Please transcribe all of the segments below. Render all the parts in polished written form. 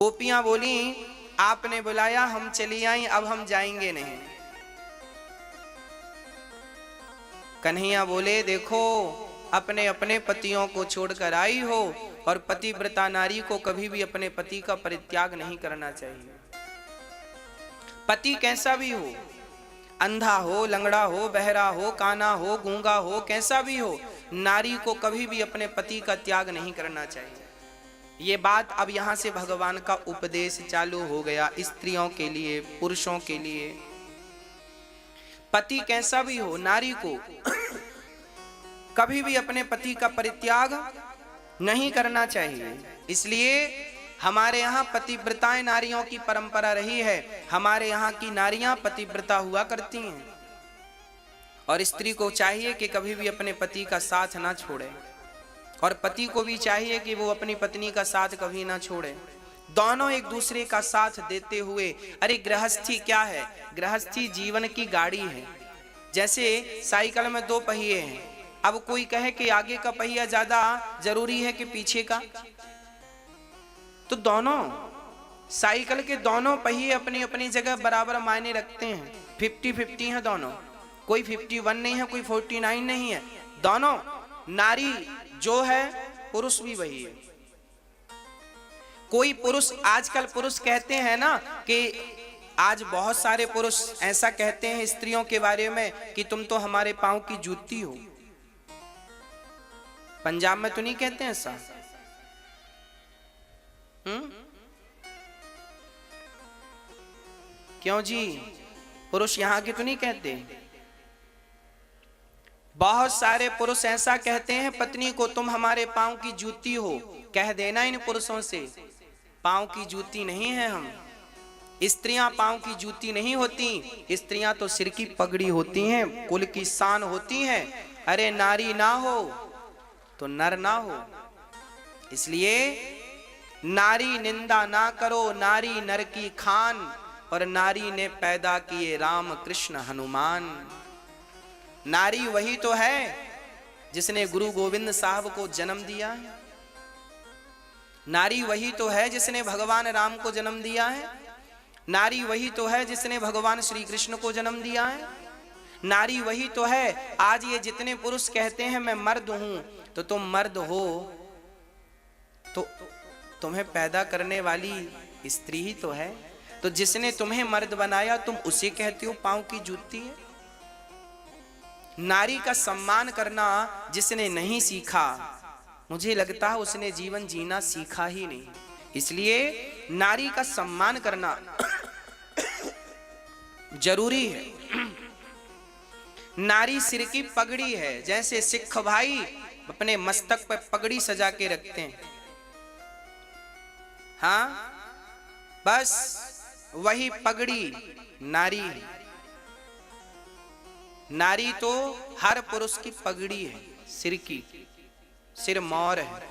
गोपियां बोली आपने बुलाया हम चली आई, अब हम जाएंगे नहीं। कन्हैया बोले देखो अपने अपने पतियों को छोड़कर आई हो और पतिव्रता नारी को कभी भी अपने पति का परित्याग नहीं करना चाहिए। पति कैसा भी हो, अंधा हो, लंगड़ा हो, बहरा हो, काना हो, गूंगा हो, कैसा भी हो, नारी को कभी भी अपने पति का त्याग नहीं करना चाहिए। ये बात अब यहां से भगवान का उपदेश चालू हो गया स्त्रियों के लिए, पुरुषों के लिए। पति कैसा भी हो, नारी को कभी भी अपने पति का परित्याग नहीं करना चाहिए। इसलिए हमारे यहाँ पतिव्रताएं नारियों की परंपरा रही है। हमारे यहाँ की नारियां पतिव्रता हुआ करती हैं और स्त्री को चाहिए कि कभी भी अपने पति का साथ ना छोड़े और पति को भी चाहिए कि वो अपनी पत्नी का साथ कभी ना छोड़े। दोनों एक दूसरे का साथ देते हुए, अरे गृहस्थी क्या है, गृहस्थी जीवन की गाड़ी है। जैसे साइकिल में दो पहिए हैं, अब कोई कहे कि आगे का पहिया ज्यादा जरूरी है कि पीछे का, तो दोनों साइकिल के दोनों पहिए अपनी अपनी जगह बराबर मायने रखते हैं। 50-50 है दोनों, कोई 51 नहीं है, कोई 49 नहीं है। दोनों नारी जो है पुरुष भी वही है। कोई पुरुष, आजकल पुरुष कहते हैं ना कि आज बहुत सारे पुरुष ऐसा कहते हैं स्त्रियों के बारे में कि तुम तो हमारे पांव की जूती हो। पंजाब में तो नहीं कहते ऐसा? क्यों जी, पुरुष यहां के तो नहीं कहते? बहुत सारे पुरुष ऐसा कहते हैं पत्नी को तुम हमारे पांव की जूती हो। कह देना इन पुरुषों से, पांव की जूती नहीं है हम। स्त्रियां पांव की जूती नहीं होती, स्त्रियां तो सिर की पगड़ी होती हैं, कुल की शान होती हैं। अरे नारी ना हो तो नर ना हो। इसलिए नारी निंदा ना करो, नारी नर की खान, और नारी ने पैदा किए राम कृष्ण हनुमान। नारी वही तो है जिसने गुरु गोविंद साहब को जन्म दिया है। नारी वही तो है जिसने भगवान राम को जन्म दिया है। नारी वही तो है जिसने भगवान श्री कृष्ण को जन्म दिया है। नारी वही तो है। आज ये जितने पुरुष कहते हैं मैं मर्द हूं, तो तुम मर्द हो तो तुम्हें पैदा करने वाली स्त्री ही तो है। तो जिसने तुम्हें मर्द बनाया तुम उसे कहते हो पांव की जूती है। नारी का सम्मान करना जिसने नहीं सीखा, मुझे लगता है उसने जीवन जीना सीखा ही नहीं। इसलिए नारी का सम्मान करना जरूरी है। नारी सिर की पगड़ी है। जैसे सिख भाई अपने मस्तक पर पगड़ी सजा के रखते हैं, हाँ, बस वही पगड़ी नारी है। नारी तो हर पुरुष की पगड़ी है, सिर की, सिर मोर है।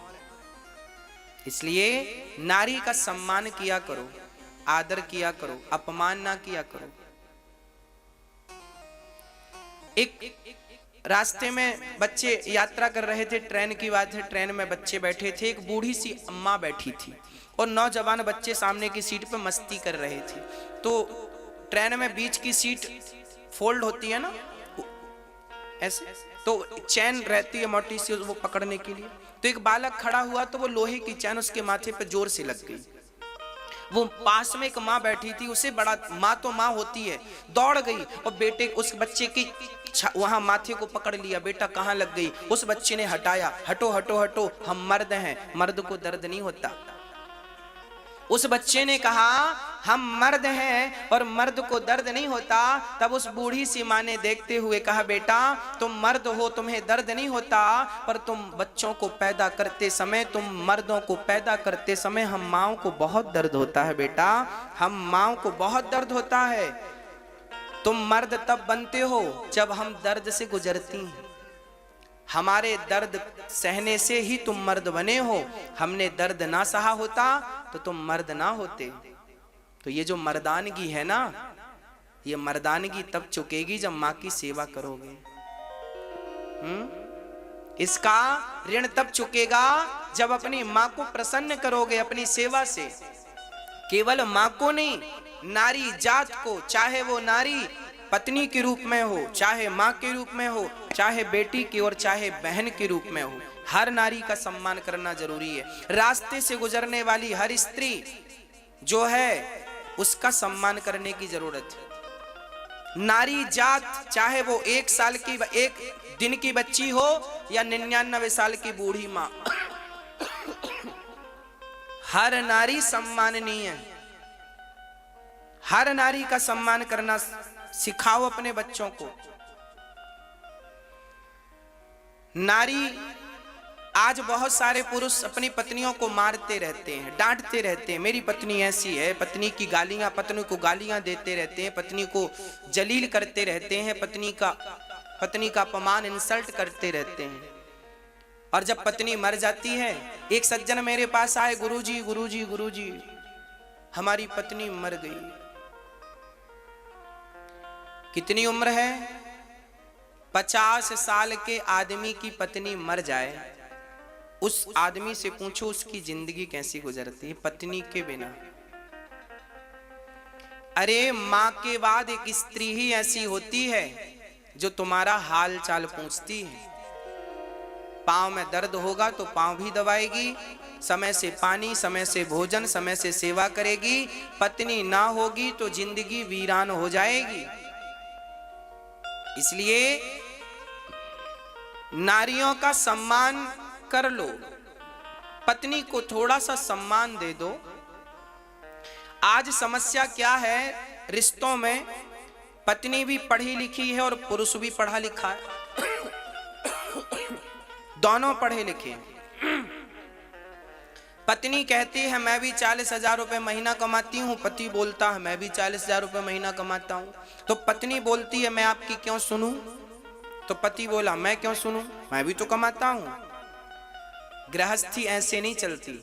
इसलिए नारी का सम्मान किया करो, आदर किया करो, अपमान ना किया करो। एक रास्ते में बच्चे यात्रा कर रहे थे, ट्रेन की बात है, ट्रेन में बच्चे बैठे थे, एक बूढ़ी सी अम्मा बैठी थी और नौजवान बच्चे सामने की सीट पे मस्ती कर रहे थे। तो ट्रेन में बीच की सीट फोल्ड होती है ना ऐसे, तो चैन रहती है मोटी सी वो पकड़ने के लिए। तो एक बालक खड़ा हुआ तो वो लोहे की चैन उसके माथे पे जोर से लग गई। वो पास में एक माँ बैठी थी, उसे बड़ा, माँ तो माँ होती है, दौड़ गई और बेटे उस बच्चे की वहां माथे को पकड़ लिया। बेटा कहाँ लग गई? उस बच्चे ने हटाया, हटो हटो हटो, हम मर्द हैं, मर्द को दर्द नहीं होता। उस बच्चे ने कहा हम मर्द हैं और मर्द को दर्द नहीं होता। तब उस बूढ़ी सी माँ ने देखते हुए कहा बेटा तुम मर्द हो, तुम्हें दर्द नहीं होता, पर तुम बच्चों को पैदा करते समय, तुम मर्दों को पैदा करते समय हम माँओं को बहुत दर्द होता है बेटा, हम माँओं को बहुत दर्द होता है। तुम मर्द तब बनते हो जब हम दर्द से गुजरती हैं। हमारे दर्द सहने से ही तुम मर्द बने हो। हमने दर्द ना सहा होता तो तुम मर्द ना होते। तो ये जो मर्दानगी है ना, ये मर्दानगी तब चुकेगी जब माँ की सेवा करोगे। इसका ऋण तब चुकेगा जब अपनी माँ को प्रसन्न करोगे अपनी सेवा से। केवल मां को नहीं, नारी जात को, चाहे वो नारी पत्नी के रूप में हो, चाहे मां के रूप में हो, चाहे बेटी की और चाहे बहन के रूप में हो, हर नारी का सम्मान करना जरूरी है। रास्ते से गुजरने वाली हर स्त्री जो है उसका सम्मान करने की जरूरत है। नारी जात चाहे वो 1 साल की 1 दिन की बच्ची हो या 99 साल की बूढ़ी मां, हर नारी सम्माननीय है। हर नारी का सम्मान करना सिखाओ अपने बच्चों को। नारी, आज बहुत सारे पुरुष अपनी पत्नियों को मारते रहते हैं, डांटते रहते हैं, मेरी पत्नी ऐसी है, पत्नी की गालियां, पत्नी को गालियां देते रहते हैं, पत्नी को जलील करते रहते हैं, पत्नी का अपमान, इंसल्ट करते रहते हैं। और जब पत्नी मर जाती है, एक सज्जन मेरे पास आए, गुरुजी गुरुजी गुरुजी हमारी पत्नी मर गई। कितनी उम्र है? 50 साल के आदमी की पत्नी मर जाए, उस आदमी से पूछो उसकी जिंदगी कैसी गुजरती है पत्नी के बिना। अरे मां के बाद एक स्त्री ही ऐसी होती है जो तुम्हारा हाल चाल पूछती है। पांव में दर्द होगा तो पांव भी दबाएगी, समय से पानी, समय से भोजन, समय से सेवा करेगी। पत्नी ना होगी तो जिंदगी वीरान हो जाएगी। इसलिए नारियों का सम्मान कर लो, पत्नी को थोड़ा सा सम्मान दे दो। आज समस्या क्या है रिश्तों में? पत्नी भी पढ़ी लिखी है और पुरुष भी पढ़ा लिखा है, दोनों पढ़े लिखे हैं। पत्नी कहती है मैं भी 40,000 रुपए महीना कमाती हूँ, पति बोलता है मैं भी 40,000 रुपए महीना कमाता हूँ। तो पत्नी बोलती है मैं आपकी क्यों सुनूं? तो पति बोला मैं क्यों सुनूं, मैं भी तो कमाता हूँ। गृहस्थी ऐसे नहीं चलती।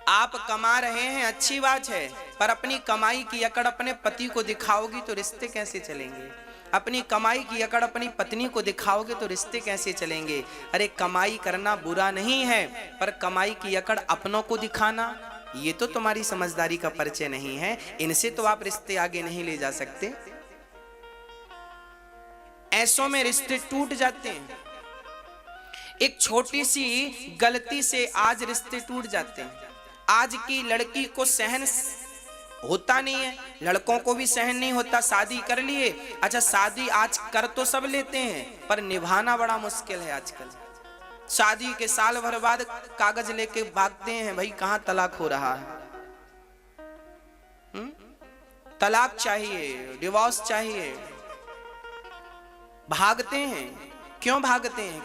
आप कमा रहे हैं अच्छी बात है, पर अपनी कमाई की अकड़ अपने पति को दिखाओगी तो रिश्ते कैसे चलेंगे? अपनी कमाई की अकड़ अपनी पत्नी को दिखाओगे तो रिश्ते कैसे चलेंगे? अरे कमाई करना बुरा नहीं है, पर कमाई की अकड़ अपनों को दिखाना ये तो तुम्हारी समझदारी का परिचय नहीं है। इनसे तो आप रिश्ते आगे नहीं ले जा सकते। ऐसों में रिश्ते टूट जाते हैं। एक छोटी सी गलती से आज रिश्ते टूट जाते हैं। आज की लड़की को सहन होता नहीं है, लड़कों को भी सहन नहीं होता। शादी कर लिए, अच्छा शादी आज कर तो सब लेते हैं पर निभाना बड़ा मुश्किल है आजकल। शादी के साल भर बाद कागज लेके भागते हैं, भाई कहां तलाक हो रहा है, तलाक चाहिए, डिवोर्स चाहिए। भागते हैं। क्यों भागते हैं?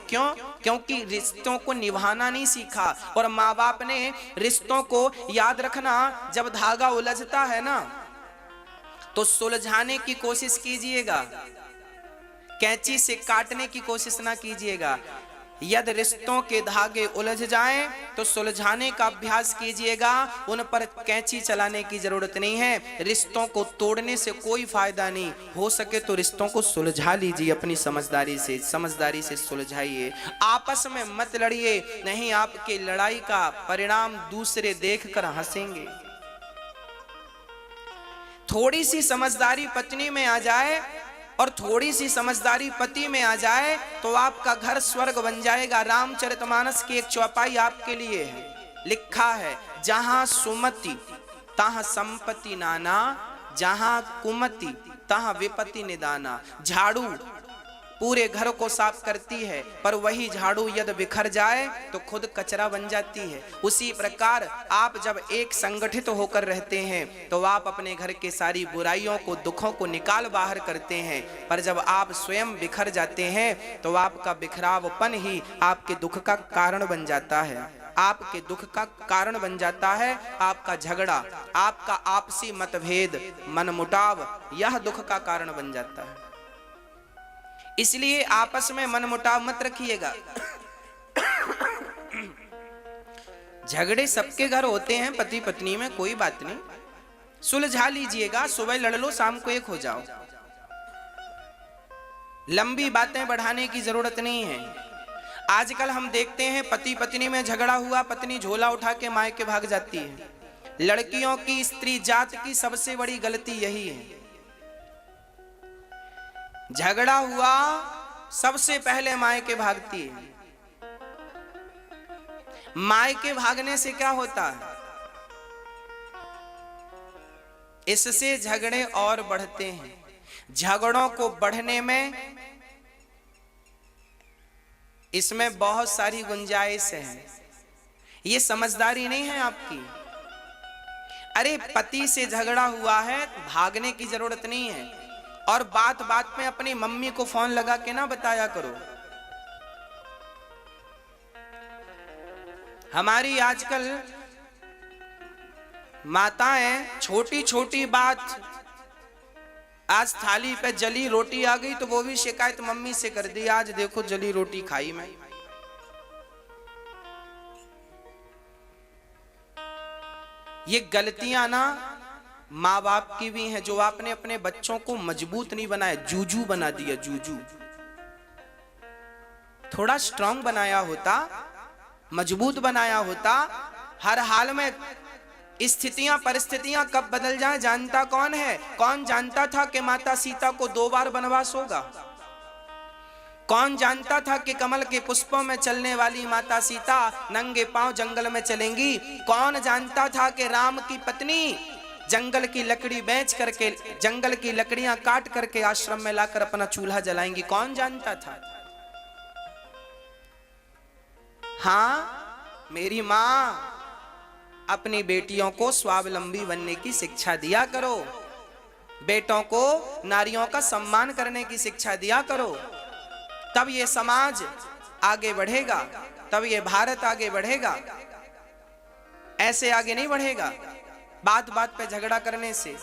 क्योंकि रिश्तों को निभाना नहीं सीखा। और माँ बाप ने रिश्तों को, याद रखना, जब धागा उलझता है ना तो सुलझाने की कोशिश कीजिएगा, कैंची से काटने की कोशिश ना कीजिएगा। यदि रिश्तों के धागे उलझ जाएं तो सुलझाने का अभ्यास कीजिएगा, उन पर कैंची चलाने की जरूरत नहीं है। रिश्तों को तोड़ने से कोई फायदा नहीं। हो सके तो रिश्तों को सुलझा लीजिए अपनी समझदारी से सुलझाइए। आपस में मत लड़िए, नहीं आपके लड़ाई का परिणाम दूसरे देखकर हंसेंगे। थोड़ी सी समझदारी पत्नी में आ जाए और थोड़ी सी समझदारी पति में आ जाए तो आपका घर स्वर्ग बन जाएगा। रामचरितमानस की एक चौपाई आपके लिए है, लिखा है, जहां सुमति तहां संपत्ति नाना, जहां कुमति तहां विपत्ति निदाना। झाड़ू पूरे घर को साफ करती है, पर वही झाड़ू यदि बिखर जाए तो खुद कचरा बन जाती है। उसी प्रकार आप जब एक संगठित होकर रहते हैं तो आप अपने घर के सारी बुराइयों को, दुखों को निकाल बाहर करते हैं, पर जब आप स्वयं बिखर जाते हैं तो आपका बिखरावपन ही आपके दुख का कारण बन जाता है। आपके दुख का कारण बन जाता है आपका झगड़ा, आपका आपसी मतभेद, मनमुटाव, यह दुख का कारण बन जाता है। इसलिए आपस में मनमुटाव मत रखिएगा। झगड़े सबके घर होते हैं, पति पत्नी में, कोई बात नहीं, सुलझा लीजिएगा। सुबह लड़ लो, शाम को एक हो जाओ। लंबी बातें बढ़ाने की जरूरत नहीं है। आजकल हम देखते हैं पति पत्नी में झगड़ा हुआ, पत्नी झोला उठा के मायके भाग जाती है। लड़कियों की, स्त्री जात की सबसे बड़ी गलती यही है। झगड़ा हुआ सबसे पहले मायके भागती है। मायके भागने से क्या होता है? इससे झगड़े और बढ़ते हैं। झगड़ों को बढ़ने में इसमें बहुत सारी गुंजाइश है। ये समझदारी नहीं है आपकी। अरे पति से झगड़ा हुआ है, भागने की जरूरत नहीं है। और बात बात में अपनी मम्मी को फोन लगा के ना बताया करो। हमारी आजकल माताएं छोटी छोटी बात, आज थाली पे जली रोटी आ गई तो वो भी शिकायत मम्मी से कर दी, आज देखो जली रोटी खाई मैं। ये गलतियां ना माँ बाप की भी हैं, जो आपने अपने बच्चों को मजबूत नहीं बनाया, जूजू बना दिया। जूजू थोड़ा स्ट्रांग बनाया होता, मजबूत बनाया होता। हर हाल में स्थितियां परिस्थितियां कब बदल जाए जानता कौन है? कौन जानता था कि माता सीता को 2 बार वनवास होगा? कौन जानता था कि कमल के पुष्पों में चलने वाली माता सीता नंगे पांव जंगल में चलेंगी? कौन जानता था कि राम की पत्नी जंगल की लकड़ी बेच करके, जंगल की लकड़ियां काट करके आश्रम में लाकर अपना चूल्हा जलाएंगी? कौन जानता था? हाँ, मेरी मां अपनी बेटियों को स्वावलंबी बनने की शिक्षा दिया करो। बेटों को नारियों का सम्मान करने की शिक्षा दिया करो। तब ये समाज आगे बढ़ेगा, तब ये भारत आगे बढ़ेगा। ऐसे आगे नहीं बढ़ेगा बात बात पे झगड़ा करने से।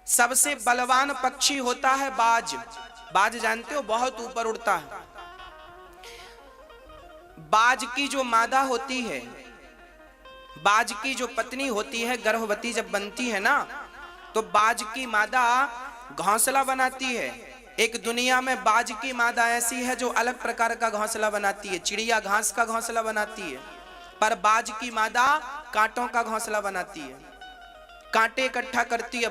सबसे बलवान पक्षी होता है बाज। बाज जानते हो? बहुत ऊपर उड़ता है। बाज की जो मादा होती है, बाज की जो पत्नी होती है, गर्भवती जब बनती है ना, तो बाज की मादा घोंसला बनाती है। एक दुनिया में बाज की मादा ऐसी है जो अलग प्रकार का घोंसला बनाती है। चिड़िया घास का घोंसला बनाती है, पर बाज की मादा कांटों का घोंसला बनाती है। कांटे इकट्ठा करती है,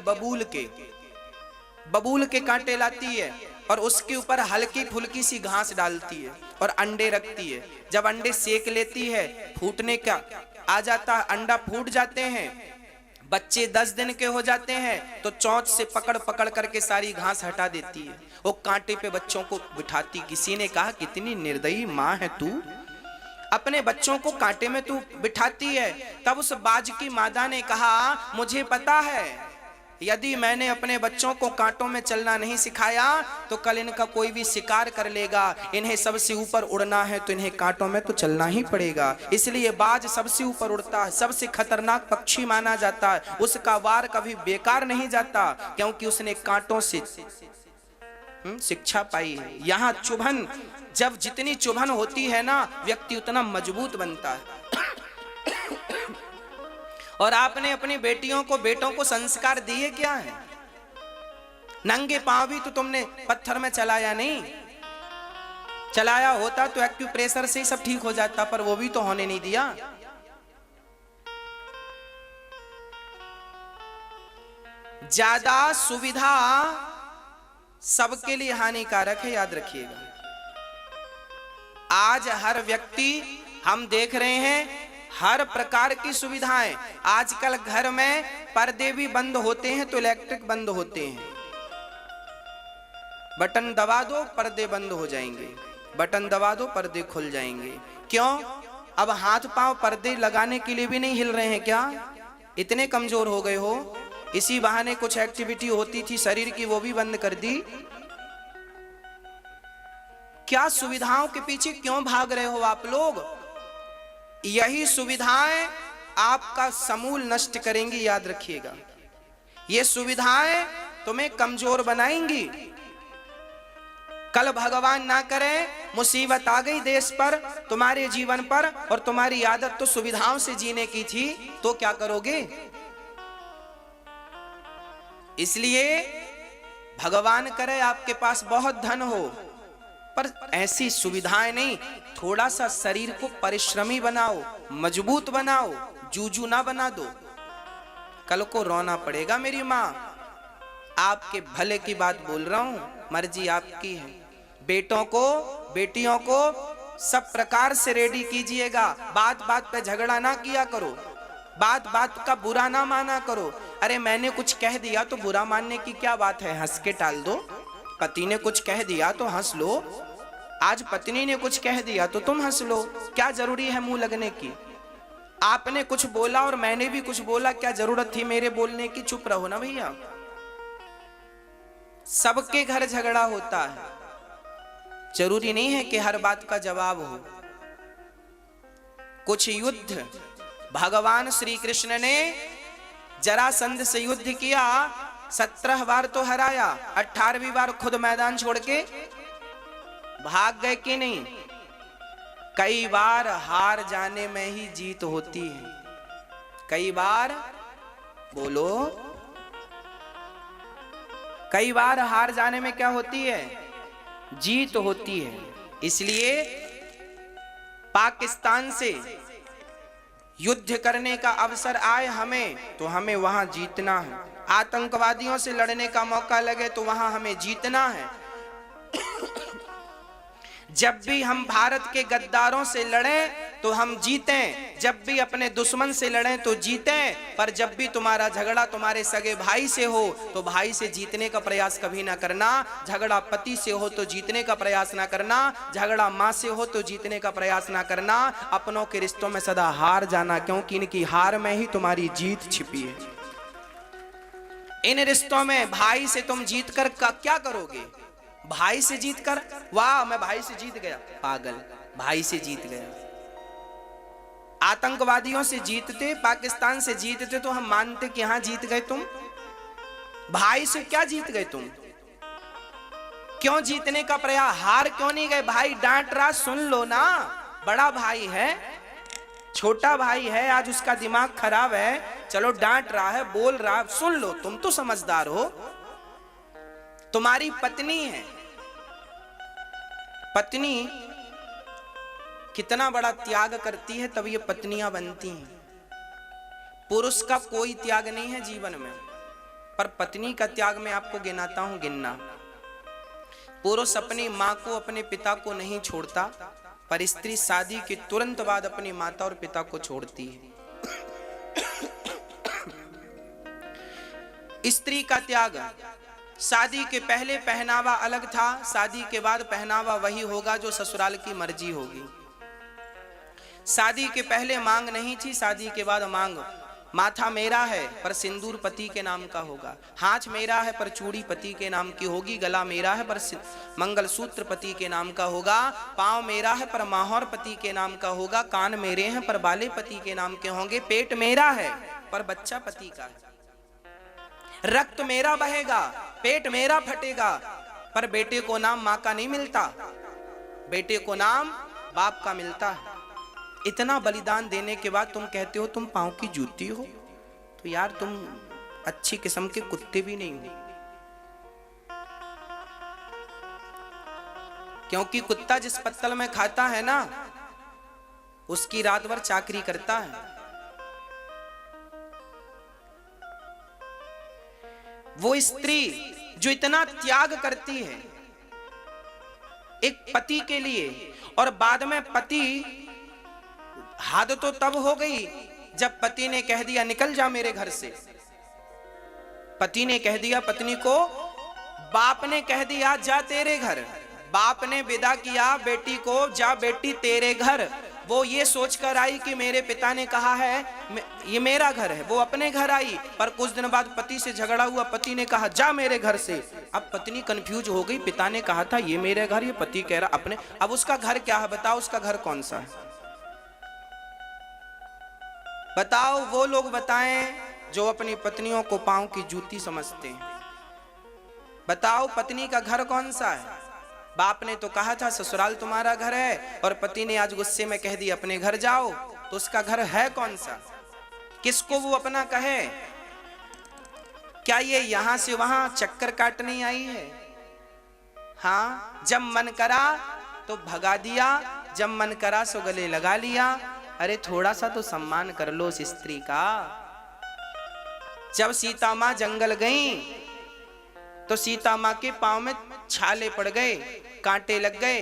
बबूल के कांटे लाती है और उसके ऊपर हल्की फुल्की सी घास डालती है और अंडे रखती है। जब अंडे सेक लेती है, फूटने का आ जाता, अंडा फूट जाते हैं, बच्चे 10 दिन के हो जाते हैं, तो चोंच से पकड़ पकड़ करके सारी घास हटा देती है। वो कांटे पे बच्चों को बिठाती। किसी ने कहा कितनी निर्दयी माँ है तू, अपने बच्चों को कांटे में तू बिठाती है। तब उस बाज की मादा ने कहा, मुझे पता है यदि मैंने अपने बच्चों को कांटों में चलना नहीं सिखाया तो कल इनका कोई भी शिकार कर लेगा। इन्हें सबसे ऊपर उड़ना है तो इन्हें कांटों में तो चलना ही पड़ेगा। इसलिए बाज सबसे ऊपर उड़ता है, सबसे खतरनाक पक्षी माना जाता है। उसका वार कभी बेकार नहीं जाता, क्योंकि उसने कांटों से शिक्षा पाई है। यहाँ चुभन, जब जितनी चुभन होती है ना, व्यक्ति उतना मजबूत बनता है। और आपने अपनी बेटियों को, बेटों को संस्कार दिए क्या है? नंगे पांव भी तो तुमने पत्थर में चलाया नहीं। चलाया होता तो एक्यूप्रेशर से ही सब ठीक हो जाता, पर वो भी तो होने नहीं दिया। ज्यादा सुविधा सबके लिए हानिकारक है, याद रखिएगा। आज हर व्यक्ति, हम देख रहे हैं हर प्रकार की सुविधाएं। आजकल घर में पर्दे भी बंद होते हैं तो इलेक्ट्रिक बंद होते हैं। बटन दबा दो पर्दे बंद हो जाएंगे, बटन दबा दो पर्दे खुल जाएंगे। क्यों? अब हाथ पांव पर्दे लगाने के लिए भी नहीं हिल रहे हैं क्या? इतने कमजोर हो गए हो? इसी बहाने कुछ एक्टिविटी होती थी शरीर की, वो भी बंद कर दी। क्या सुविधाओं के पीछे क्यों भाग रहे हो आप लोग? यही सुविधाएं आपका समूल नष्ट करेंगी, याद रखिएगा। ये सुविधाएं तुम्हें कमजोर बनाएंगी। कल भगवान ना करे मुसीबत आ गई देश पर, तुम्हारे जीवन पर, और तुम्हारी आदत तो सुविधाओं से जीने की थी, तो क्या करोगे? इसलिए भगवान करे आपके पास बहुत धन हो, पर ऐसी सुविधाएं नहीं। थोड़ा सा शरीर को परिश्रमी बनाओ, मजबूत बनाओ, जूजू ना बना दो, कल को रोना पड़ेगा मेरी माँ। आपके भले की बात बोल रहा हूं, मर्जी आपकी है। बेटों को बेटियों को सब प्रकार से रेडी कीजिएगा। बात बात पे झगड़ा ना किया करो, बात बात का बुरा ना माना करो। अरे मैंने कुछ कह दिया तो बुरा मानने की क्या बात है, हंस के टाल दो। पति ने कुछ कह दिया तो हंस लो, आज पत्नी ने कुछ कह दिया तो तुम हंस लो। क्या जरूरी है मुंह लगने की? आपने कुछ बोला और मैंने भी कुछ बोला, क्या जरूरत थी मेरे बोलने की? चुप रहो ना भैया। सबके घर झगड़ा होता है, जरूरी नहीं है कि हर बात का जवाब हो। कुछ युद्ध भगवान श्री कृष्ण ने जरासंध से युद्ध किया, 17 बार तो हराया, 18वीं बार खुद मैदान छोड़ के भाग गए कि नहीं? कई बार हार जाने में ही जीत होती है। कई बार बोलो, कई बार हार जाने में क्या होती है? जीत होती है। इसलिए पाकिस्तान से युद्ध करने का अवसर आए हमें, तो हमें वहां जीतना है। आतंकवादियों से लड़ने का मौका लगे तो वहां हमें जीतना है। जब भी हम भारत के गद्दारों से लड़ें तो हम जीतें, जब भी अपने दुश्मन से लड़ें तो जीतें। पर जब भी तुम्हारा झगड़ा तुम्हारे सगे भाई से हो तो भाई से जीतने का प्रयास कभी ना करना। झगड़ा पति से हो तो जीतने का प्रयास ना करना, झगड़ा माँ से हो तो जीतने का प्रयास ना करना। अपनों के रिश्तों में सदा हार जाना, क्योंकि इनकी हार में ही तुम्हारी जीत छिपी है। इन रिश्तों में भाई से तुम जीत कर क्या करोगे? भाई से जीत कर वाह मैं भाई से जीत गया, पागल, भाई से जीत गया। आतंकवादियों से जीतते, पाकिस्तान से जीतते तो हम मानते कि हां जीत गए तुम। भाई से क्या जीत गए तुम? क्यों जीतने का प्रयास? हार क्यों नहीं गए? भाई डांट रहा, सुन लो ना। बड़ा भाई है, छोटा भाई है, आज उसका दिमाग खराब है, चलो डांट रहा है, बोल रहा है, सुन लो। तुम तो समझदार हो। तुम्हारी पत्नी है, पत्नी कितना बड़ा त्याग करती है तब ये पत्नियां बनती हैं। पुरुष का कोई त्याग नहीं है जीवन में, पर पत्नी का त्याग मैं आपको गिनाता हूं, गिनना। पुरुष अपनी मां को, अपने पिता को नहीं छोड़ता, पर स्त्री शादी के तुरंत बाद अपनी माता और पिता को छोड़ती है। स्त्री का त्याग, शादी के पहले पहनावा अलग था, शादी के बाद पहनावा वही होगा जो ससुराल की मर्जी होगी। शादी के पहले मांग नहीं थी, शादी के बाद मांग। माथा मेरा है पर सिंदूर पति के नाम का होगा, हाथ मेरा है पर चूड़ी पति के नाम की होगी, गला मेरा है पर मंगलसूत्र पति के नाम का होगा, पांव मेरा है पर माहौर पति के नाम का होगा, कान मेरे हैं पर बाले पति के नाम के होंगे, पेट मेरा है पर बच्चा पति का है, रक्त मेरा बहेगा, पेट मेरा फटेगा, पर बेटे को नाम माँ का नहीं मिलता, बेटे को नाम बाप का मिलता है। इतना बलिदान देने के बाद तुम कहते हो तुम पांव की जूती हो, तो यार तुम अच्छी किस्म के कुत्ते भी नहीं हो। क्योंकि कुत्ता जिस पत्तल में खाता है ना, उसकी रात भर चाकरी करता है। वो स्त्री जो इतना त्याग करती है एक पति के लिए, और बाद में पति, हद तो तब हो गई जब पति ने कह दिया निकल जा मेरे घर से। पति ने कह दिया पत्नी को, बाप ने कह दिया जा तेरे घर, बाप ने विदा किया बेटी को, जा बेटी तेरे घर। वो ये सोचकर आई कि मेरे पिता ने कहा है ये मेरा घर है, वो अपने घर आई, पर कुछ दिन बाद पति से झगड़ा हुआ, पति ने कहा जा मेरे घर से। अब पत्नी कंफ्यूज हो गई, पिता ने कहा था ये मेरे घर, ये पति कह रहा अपने, अब उसका घर क्या है बताओ, उसका घर कौन सा है बताओ। वो लोग बताएं जो अपनी पत्नियों को पांव की जूती समझते हैं। बताओ पत्नी का घर कौन सा है? बाप ने तो कहा था ससुराल तुम्हारा घर है, और पति ने आज गुस्से में कह दिया अपने घर जाओ, तो उसका घर है कौन सा? किसको वो अपना कहे? क्या ये यहां से वहां चक्कर काटने आई है? हाँ, जब मन करा तो भगा दिया, जब मन करा सो गले लगा लिया, अरे थोड़ा सा तो सम्मान कर लो उस स्त्री का। जब सीता माँ जंगल गई तो सीता माँ के पांव में छाले पड़ गए, कांटे लग गए,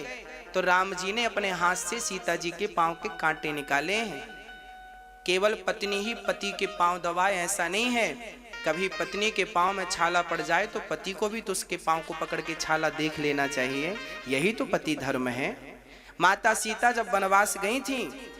तो राम जी ने अपने हाथ से सीता जी के पांव के कांटे निकाले हैं। केवल पत्नी ही पति के पांव दबाए ऐसा नहीं है, कभी पत्नी के पांव में छाला पड़ जाए तो पति को भी तो उसके पांव को पकड़ के छाला देख लेना चाहिए। यही तो पति धर्म है। माता सीता जब वनवास गई थी,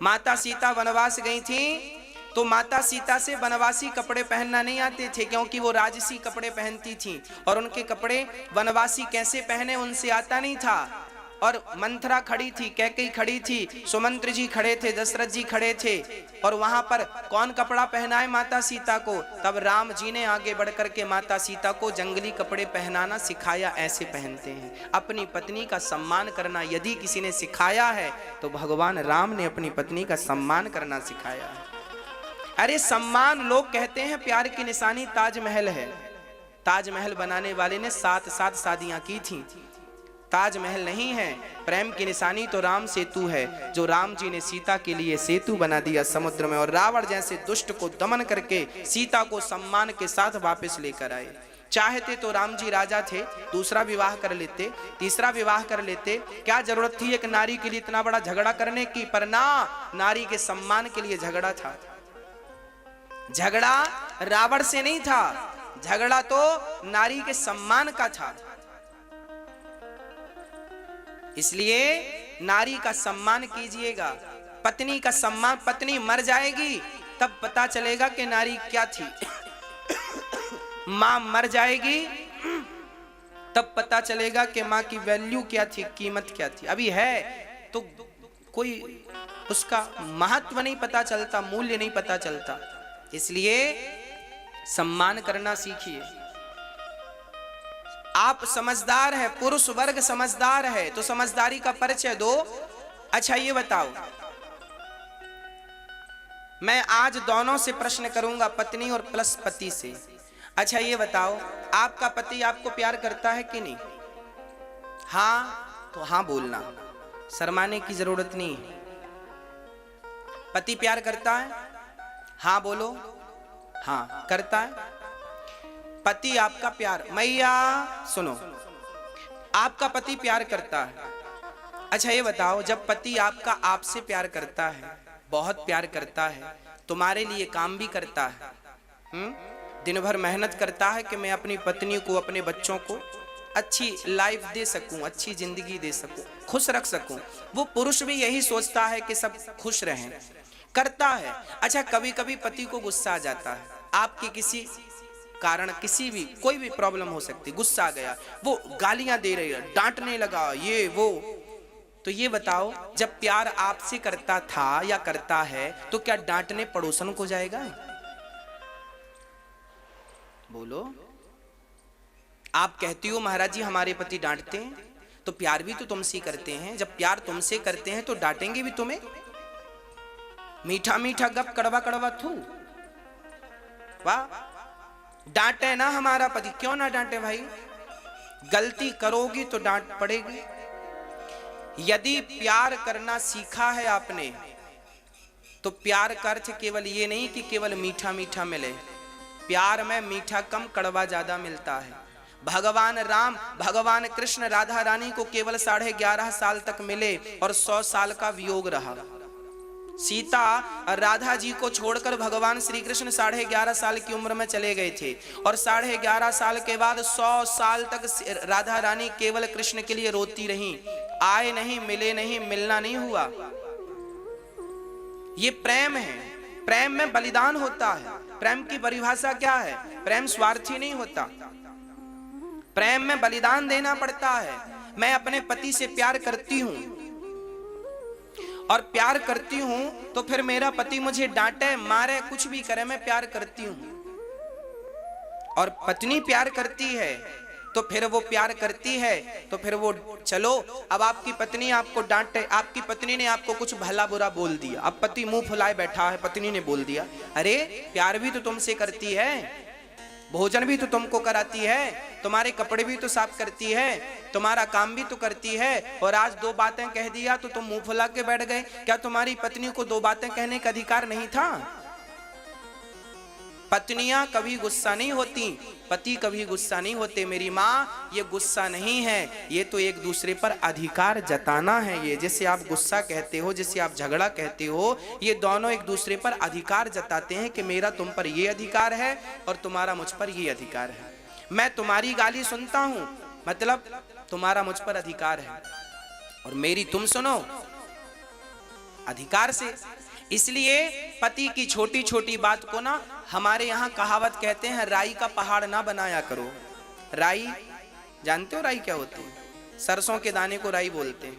माता सीता वनवास गई थी तो माता सीता से वनवासी कपड़े पहनना नहीं आते थे, क्योंकि वो राजसी कपड़े पहनती थी और उनके कपड़े वनवासी कैसे पहने उनसे आता नहीं था। और मंथरा खड़ी थी, कैकेयी खड़ी थी, सुमंत्र जी खड़े थे, दशरथ जी खड़े थे, और वहां पर कौन कपड़ा पहनाए माता सीता को? तब राम जी ने आगे बढ़कर के माता सीता को जंगली कपड़े पहनाना सिखाया। ऐसे पहनते हैं। अपनी पत्नी का सम्मान करना यदि किसी ने सिखाया है तो भगवान राम ने अपनी पत्नी का सम्मान करना सिखाया है। अरे सम्मान, लोग कहते हैं प्यार की निशानी ताजमहल है। ताजमहल बनाने वाले ने 7 शादियां की थी। ताजमहल नहीं है, प्रेम की निशानी तो राम सेतु है, जो राम जी ने सीता के लिए सेतु बना दिया समुद्र में, और रावण जैसे दुष्ट को दमन करके सीता को सम्मान के साथ वापस लेकर आए। चाहते तो राम जी राजा थे, दूसरा विवाह कर लेते, तीसरा विवाह कर लेते, क्या जरूरत थी एक नारी के लिए इतना बड़ा झगड़ा करने की? पर ना, नारी के सम्मान के लिए झगड़ा था। झगड़ा रावण से नहीं था, झगड़ा तो नारी के सम्मान का था। इसलिए नारी का सम्मान कीजिएगा। पत्नी का सम्मान, पत्नी मर जाएगी तब पता चलेगा कि नारी क्या थी। मां मर जाएगी तब पता चलेगा कि मां की वैल्यू क्या थी, कीमत क्या थी। अभी है तो कोई उसका महत्व नहीं पता चलता, मूल्य नहीं पता चलता। इसलिए सम्मान करना सीखिए। आप समझदार है, पुरुष वर्ग समझदार है, तो समझदारी का परिचय दो। अच्छा ये बताओ, मैं आज दोनों से प्रश्न करूंगा, पत्नी और प्लस पति से। अच्छा ये बताओ, आपका पति आपको प्यार करता है कि नहीं? हाँ तो हाँ बोलना, शर्माने की जरूरत नहीं है। पति प्यार करता है? हाँ बोलो। हाँ करता है। पति आपका प्यार, मैया सुनो, आपका पति प्यार करता है। अच्छा ये बताओ, जब पति आपका आपसे प्यार करता है, बहुत प्यार करता है, तुम्हारे लिए काम भी करता है, दिन भर मेहनत करता है कि मैं अपनी पत्नी को, अपने बच्चों को अच्छी लाइफ दे सकूं, अच्छी जिंदगी दे सकूं, खुश रख सकूं, वो पुरुष भी यही सोचता है कि सब खुश रहें, करता है। अच्छा कभी कभी पति को गुस्सा आ जाता है, आपके किसी कारण, किसी भी कोई भी प्रॉब्लम हो सकती, गुस्सा आ गया, वो गालियां दे रही है, डांटने लगा, ये वो, तो ये बताओ, जब प्यार आपसे करता था या करता है तो क्या डांटने पड़ोसन को जाएगा? बोलो। आप कहती हो महाराज जी हमारे पति डांटते हैं, तो प्यार भी तो तुमसे करते हैं। जब प्यार तुमसे करते हैं तो डांटेंगे भी तुम्हें। मीठा मीठा गप, कड़वा कड़वा थू, वाह। डांटे ना हमारा पति, क्यों ना डांटे भाई? गलती करोगी तो डांट पड़ेगी। यदि प्यार करना सीखा है आपने तो प्यार का अर्थ केवल ये नहीं कि केवल मीठा मीठा मिले। प्यार में मीठा कम, कड़वा ज्यादा मिलता है। भगवान राम, भगवान कृष्ण राधा रानी को केवल 11.5 साल तक मिले और 100 साल का वियोग रहा। सीता और राधा जी को छोड़कर भगवान श्री कृष्ण 11.5 साल की उम्र में चले गए थे, और 11.5 साल के बाद 100 साल तक राधा रानी केवल कृष्ण के लिए रोती रही। आए नहीं, मिले नहीं, मिलना नहीं हुआ। ये प्रेम है। प्रेम में बलिदान होता है। प्रेम की परिभाषा क्या है? प्रेम स्वार्थी नहीं होता, प्रेम में बलिदान देना पड़ता है। मैं अपने पति से प्यार करती हूं और प्यार करती हूं तो फिर मेरा पति मुझे डांटे, मारे, कुछ भी करे, मैं प्यार करती हूं। और पत्नी प्यार करती है तो फिर वो प्यार करती है तो फिर वो, चलो अब आपकी पत्नी आपको डांटे, आपकी पत्नी ने आपको कुछ भला बुरा बोल दिया, अब पति मुंह फुलाए बैठा है, पत्नी ने बोल दिया, अरे प्यार भी तो तुमसे करती है। भोजन भी तो तुमको कराती है, तुम्हारे कपड़े भी तो साफ करती है, तुम्हारा काम भी तो करती है। और आज दो बातें कह दिया तो तुम मुंह फुला के बैठ गए। क्या तुम्हारी पत्नी को दो बातें कहने का अधिकार नहीं था? पत्नियां कभी गुस्सा नहीं होती, पति कभी गुस्सा नहीं होते। मेरी माँ, ये गुस्सा नहीं है, ये तो एक दूसरे पर अधिकार जताना है। ये जैसे आप गुस्सा कहते हो, जैसे आप झगड़ा कहते हो, ये दोनों एक दूसरे पर अधिकार जताते हैं कि मेरा तुम पर ये अधिकार है और तुम्हारा मुझ पर ये अधिकार है। मैं तुम्हारी गाली सुनता हूं, मतलब तुम्हारा मुझ पर अधिकार है, और मेरी तुम सुनो अधिकार से। इसलिए पति की छोटी छोटी बात को ना, हमारे यहाँ कहावत कहते हैं, राई का पहाड़ ना बनाया करो। राई जानते हो राई क्या होती है? सरसों के दाने को राई बोलते हैं।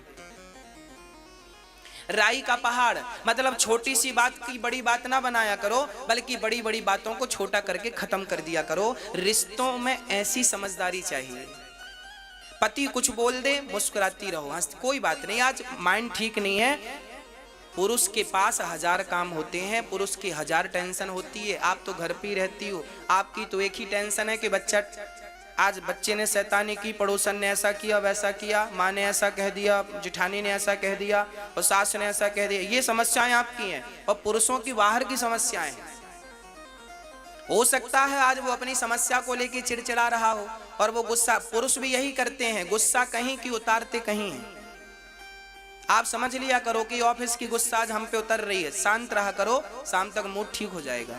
राई का पहाड़ मतलब छोटी सी बात की बड़ी बात ना बनाया करो, बल्कि बड़ी बड़ी बातों को छोटा करके खत्म कर दिया करो। रिश्तों में ऐसी समझदारी चाहिए। पति कुछ बोल दे, मुस्कुराती रहो, हंस, कोई बात नहीं, आज माइंड ठीक नहीं है। पुरुष के पास 1000 काम होते हैं, पुरुष की 1000 टेंशन होती है। आप तो घर पे ही रहती हो, आपकी तो एक ही टेंशन है कि बच्चा, आज बच्चे ने शैतानी की, पड़ोसन ने ऐसा किया वैसा किया, माँ ने ऐसा कह दिया, जिठानी ने ऐसा कह दिया, और सास ने ऐसा कह दिया। ये समस्याएं आपकी हैं, और पुरुषों की बाहर की समस्याएं हैं। हो सकता है आज वो अपनी समस्या को लेकर चिड़चिड़ा रहा हो, और वो गुस्सा, पुरुष भी यही करते हैं, गुस्सा कहीं की उतारते कहीं है। आप समझ लिया करो कि ऑफिस की गुस्सा आज हम पे उतर रही है, शांत रहा करो, शाम तक मूड ठीक हो जाएगा।